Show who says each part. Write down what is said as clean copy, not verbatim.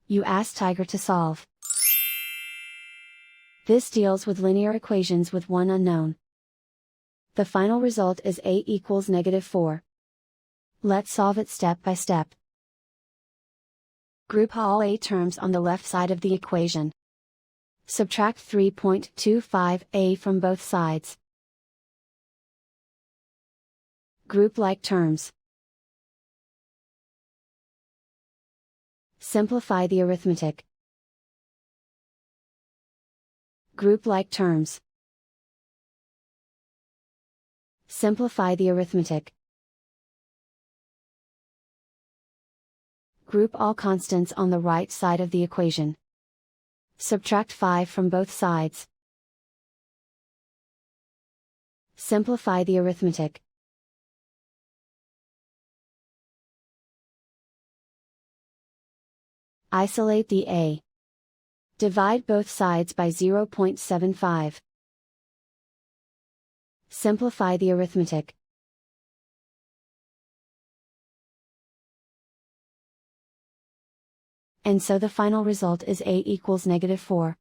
Speaker 1: You ask Tiger to solve. This deals with linear equations with one unknown. The final result is a equals -4. Let's solve it step by step. Group all a terms on the left side of the equation. Subtract 3.25a from both sides. Group like terms. Simplify the arithmetic. Group like terms. Simplify the arithmetic. Group all constants on the right side of the equation. Subtract 5 from both sides. Simplify the arithmetic. Isolate the a. Divide both sides by 0.75. Simplify the arithmetic. And so the final result is a equals -4.